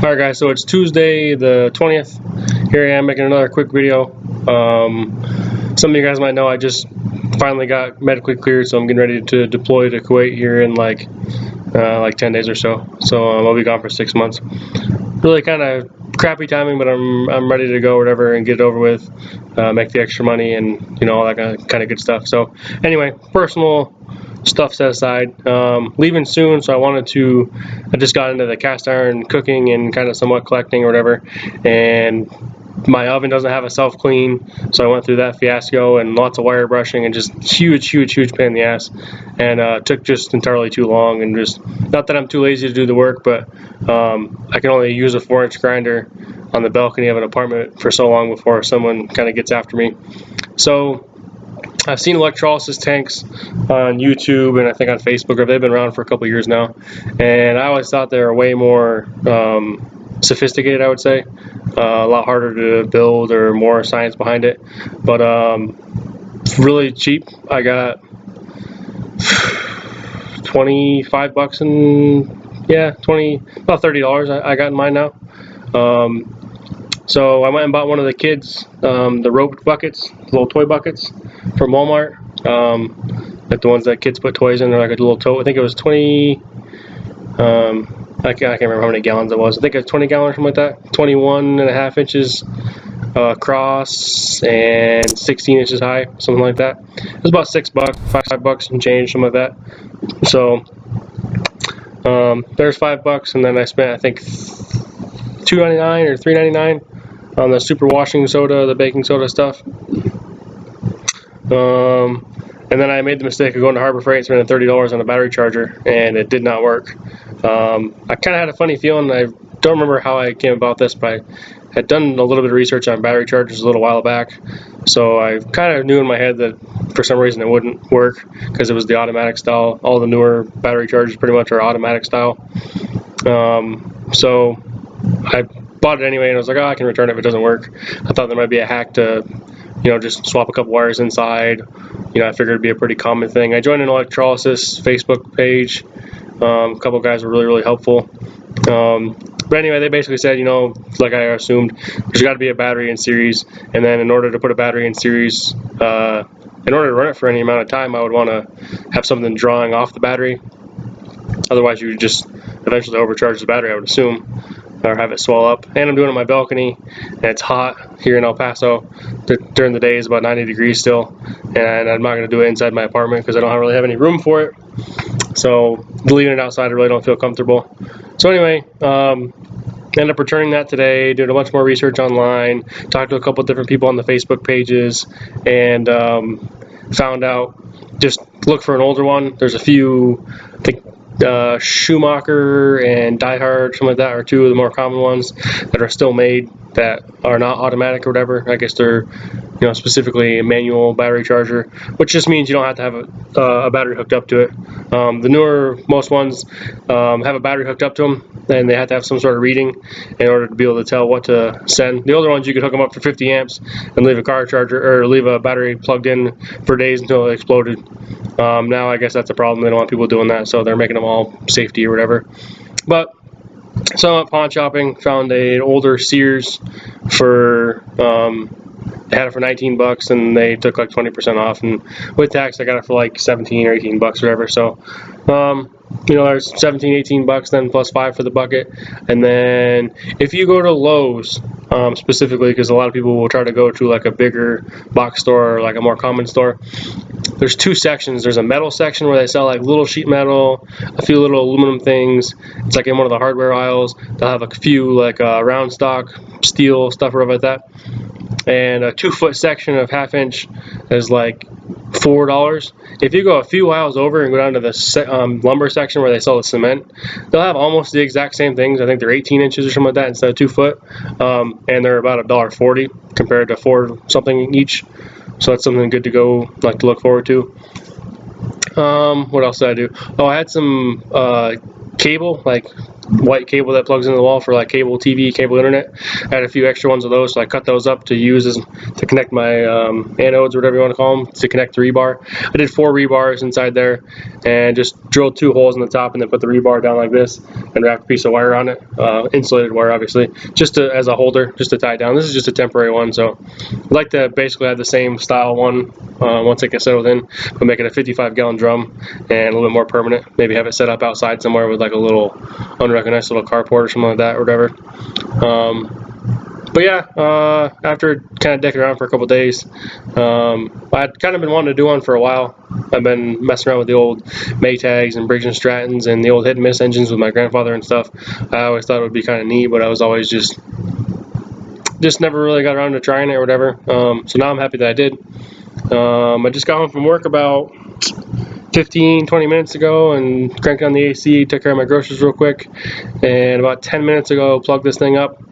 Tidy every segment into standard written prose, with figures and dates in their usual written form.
Alright guys, so it's Tuesday the 20th. Here I am making another quick video. Some of you guys might know I just finally got medically cleared, so I'm getting ready to deploy to Kuwait here in like 10 days or so. So I'll be gone for 6 months. Really kind of crappy timing, but I'm ready to go, whatever, and get it over with, make the extra money, and all that kind of good stuff. So anyway, personal stuff set aside. Leaving soon, so I just got into the cast iron cooking and kind of somewhat collecting or whatever, and my oven doesn't have a self clean, so I went through that fiasco and lots of wire brushing and just huge pain in the ass, and took just entirely too long. And just, not that I'm too lazy to do the work, but I can only use a 4-inch grinder on the balcony of an apartment for so long before someone kind of gets after me. So I've seen electrolysis tanks on YouTube and I think on Facebook. They've been around for a couple years now, and I always thought they were way more sophisticated, I would say. A lot harder to build or more science behind it, but really cheap. I got 25 bucks and about $30 I got in mine now. So I went and bought one of the kids, the roped buckets, little toy buckets from Walmart, like the ones that kids put toys in. They're like a little tote. I think it was 20, I can't remember how many gallons it was. I think it was 20 gallons or something like that. 21.5 inches across and 16 inches high, something like that. It was about $6, $5 and change, something like that. So there's $5, and then I spent, I think, $2.99 or $3.99 on the super washing soda, the baking soda stuff. And then I made the mistake of going to Harbor Freight and spending $30 on a battery charger, and it did not work. I kind of had a funny feeling. I don't remember how I came about this, but I had done a little bit of research on battery chargers a little while back, so I kind of knew in my head that for some reason it wouldn't work because it was the automatic style. All the newer battery chargers pretty much are automatic style. So I bought it anyway, and I was like, oh, I can return it if it doesn't work. I thought there might be a hack to, just swap a couple wires inside. I figured it'd be a pretty common thing. I joined an electrolysis Facebook page. A couple guys were really helpful. But anyway, they basically said, like I assumed, there's got to be a battery in series, and then in order to put a battery in series, in order to run it for any amount of time, I would want to have something drawing off the battery. Otherwise, you would just eventually overcharge the battery, I would assume, or have it swell up. And I'm doing it on my balcony, and it's hot here in El Paso. During the day it's about 90 degrees still, and I'm not going to do it inside my apartment because I don't really have any room for it. So leaving it outside, I really don't feel comfortable. So anyway, ended up returning that today, did a bunch more research online, talked to a couple different people on the Facebook pages, and found out, just look for an older one. There's a few, I think Schumacher and Die Hard, something like that, are two of the more common ones that are still made that are not automatic or whatever. I guess they're specifically a manual battery charger, which just means you don't have to have a battery hooked up to it. The newer, most ones have a battery hooked up to them, and they have to have some sort of reading in order to be able to tell what to send. The older ones, you could hook them up for 50 amps and leave a car charger, or leave a battery plugged in for days until it exploded. Now I guess that's a problem. They don't want people doing that, so they're making them all safety or whatever. But so I'm pawn shopping, found an older Sears for they had it for 19 bucks, and they took like 20% off, and with tax I got it for like 17 or 18 bucks or whatever. So there's 17, 18 bucks then plus 5 for the bucket. And then if you go to Lowe's, specifically, because a lot of people will try to go to like a bigger box store or like a more common store, there's two sections. There's a metal section where they sell like little sheet metal, a few little aluminum things. It's like in one of the hardware aisles. They'll have a few like round stock steel stuff or like that. And a 2-foot section of 1/2 inch is like $4. If you go a few aisles over and go down to the lumber section where they sell the cement, they'll have almost the exact same things. I think they're 18 inches or something like that instead of 2 foot, and they're about $1.40 compared to $4 something each. So that's something good to go, like, to look forward to. What else did I do? Oh, I had some cable, like white cable that plugs into the wall for like cable TV, cable internet. I had a few extra ones of those, so I cut those up to use to connect my anodes, or whatever you want to call them, to connect the rebar. I did 4 rebars inside there and just drilled 2 holes in the top and then put the rebar down like this and wrapped a piece of wire on it, insulated wire obviously, just as a holder, just to tie it down. This is just a temporary one, so I'd like to basically have the same style one once it gets settled in, but make it a 55-gallon drum and a little bit more permanent. Maybe have it set up outside somewhere with like a little unrecognized little carport or something like that, or whatever. But yeah, after kind of decking around for a couple days, I'd kind of been wanting to do one for a while. I've been messing around with the old Maytags and Briggs & Strattons and the old hit and miss engines with my grandfather and stuff. I always thought it would be kind of neat, but I was always just never really got around to trying it or whatever. So now I'm happy that I did. I just got home from work about 15-20 minutes ago and cranked on the AC, took care of my groceries real quick, and about 10 minutes ago plugged this thing up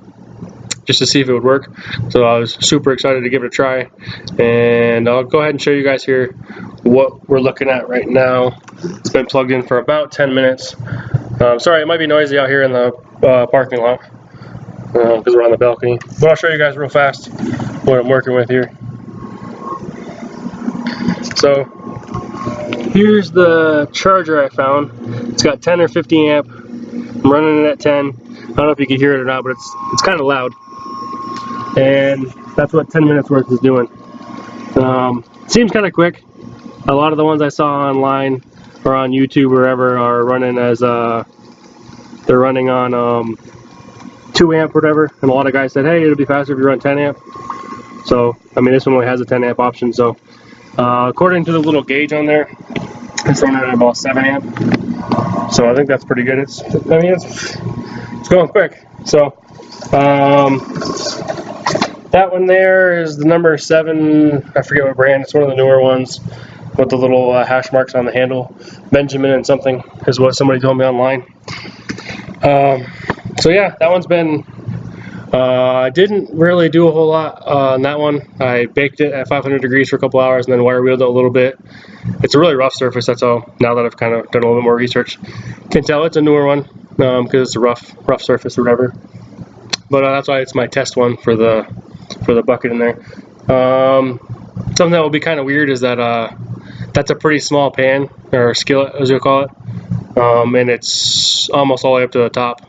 just to see if it would work. So I was super excited to give it a try, and I'll go ahead and show you guys here what we're looking at right now. It's been plugged in for about 10 minutes. Sorry, it might be noisy out here in the parking lot because we're on the balcony, but I'll show you guys real fast what I'm working with here. So here's the charger I found. It's got 10 or 50 amp. I'm running it at 10. I don't know if you can hear it or not, but it's kind of loud. And that's what 10 minutes worth is doing. Seems kind of quick. A lot of the ones I saw online or on YouTube or wherever are running as they're running on 2 amp or whatever. And a lot of guys said, hey, it'll be faster if you run 10 amp. So I mean, this one only has a 10 amp option. So according to the little gauge on there, it's running at about 7 amp. So I think that's pretty good. It's going quick. So that one there is the number 7. I forget what brand. It's one of the newer ones with the little hash marks on the handle. Benjamin and something is what somebody told me online. So yeah, that one's been. I didn't really do a whole lot on that one. I baked it at 500 degrees for a couple hours and then wire wheeled it a little bit. It's a really rough surface, that's all. Now that I've kind of done a little bit more research, can tell it's a newer one because it's a rough surface or whatever. But that's why it's my test one for the bucket in there. Something that will be kind of weird is that that's a pretty small pan, or skillet as you'll call it, and it's almost all the way up to the top.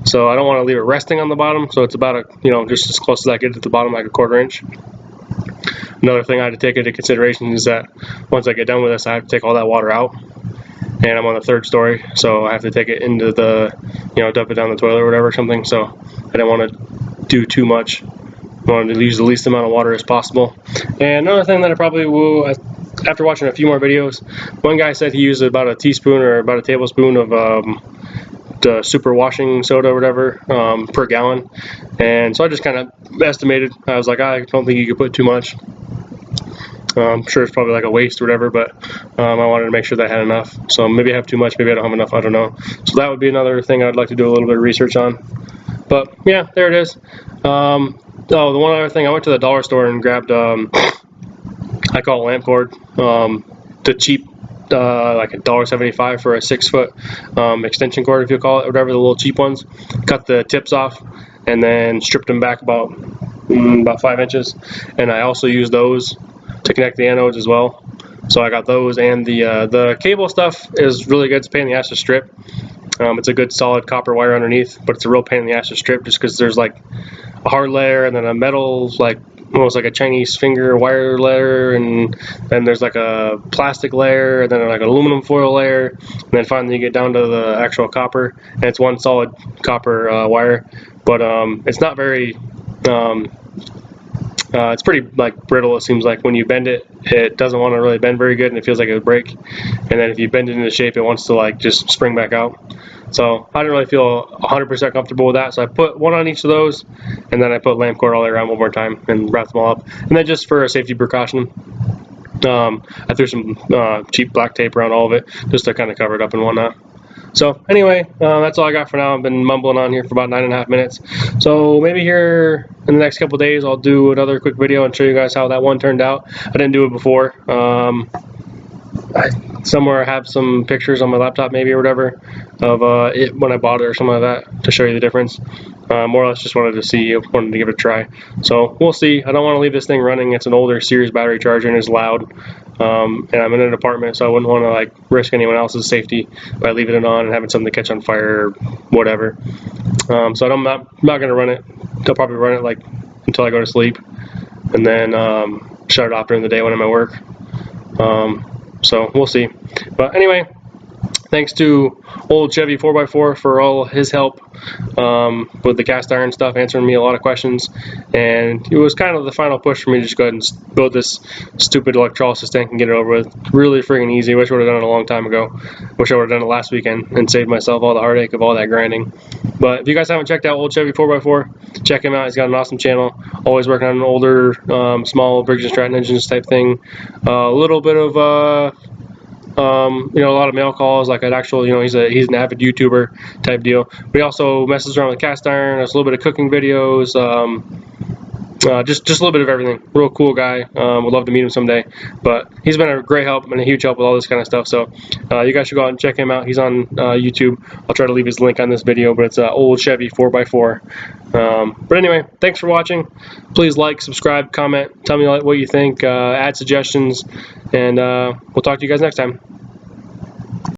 So I don't want to leave it resting on the bottom, so it's about just as close as I get to the bottom, like a 1/4 inch. Another thing I had to take into consideration is that once I get done with this, I have to take all that water out, and I'm on the 3rd story, so I have to take it into the, dump it down the toilet or whatever or something. So I didn't want to do too much. I wanted to use the least amount of water as possible. And another thing that I probably will, after watching a few more videos, one guy said he used about a teaspoon or about a tablespoon of the super washing soda or whatever per gallon, and so I just kind of estimated. I was like, I don't think you could put too much. I'm sure it's probably like a waste or whatever, but I wanted to make sure that I had enough. So maybe I have too much, maybe I don't have enough, I don't know. So that would be another thing I'd like to do a little bit of research on. But yeah, there it is. Oh, the one other thing, I went to the dollar store and grabbed I call it lamp cord, the cheap like $1.75 for a 6-foot extension cord, if you call it, whatever, the little cheap ones. Cut the tips off and then stripped them back about 5 inches, and I also use those to connect the anodes as well. So I got those, and the cable stuff is really good. It's a pain in the ass to strip. It's a good solid copper wire underneath, but it's a real pain in the ass to strip just because there's like a hard layer and then a metal, like almost like a Chinese finger wire layer, and then there's like a plastic layer, and then like an aluminum foil layer, and then finally you get down to the actual copper, and it's one solid copper wire. But it's not very it's pretty like brittle. It seems like when you bend it, it doesn't want to really bend very good, and it feels like it would break. And then if you bend it into shape, it wants to like just spring back out. So I didn't really feel 100% comfortable with that. So I put one on each of those, and then I put lamp cord all the way around one more time and wrapped them all up. And then just for a safety precaution, I threw some cheap black tape around all of it just to kind of cover it up and whatnot. So anyway, that's all I got for now. I've been mumbling on here for about 9.5 minutes. So maybe here in the next couple days I'll do another quick video and show you guys how that one turned out. I didn't do it before. somewhere I have some pictures on my laptop maybe or whatever of it when I bought it or something like that to show you the difference. More or less just wanted to give it a try. So we'll see. I don't want to leave this thing running. It's an older series battery charger and it's loud. And I'm in an apartment, so I wouldn't want to like risk anyone else's safety by leaving it on and having something catch on fire or whatever. So I'm not going to run it. I'll probably run it like until I go to sleep, and then shut it off during the day when I'm at work. So we'll see. But anyway, thanks to old Chevy 4x4 for all his help with the cast iron stuff, answering me a lot of questions. And it was kind of the final push for me to just go ahead and build this stupid electrolysis tank and get it over with. Really freaking easy. Wish I would have done it a long time ago. Wish I would have done it last weekend and saved myself all the heartache of all that grinding. But if you guys haven't checked out old Chevy 4x4, check him out. He's got an awesome channel. Always working on an older, small Briggs & Stratton engines type thing. A little bit of a lot of mail calls, like an actual, he's an avid YouTuber type deal. But he also messes around with cast iron, does a little bit of cooking videos, just a little bit of everything. Real cool guy. Would love to meet him someday. But he's been a great help and a huge help with all this kind of stuff. So you guys should go out and check him out. He's on YouTube. I'll try to leave his link on this video, but it's old Chevy 4x4. But anyway, thanks for watching. Please like, subscribe, comment, tell me what you think, add suggestions, and we'll talk to you guys next time.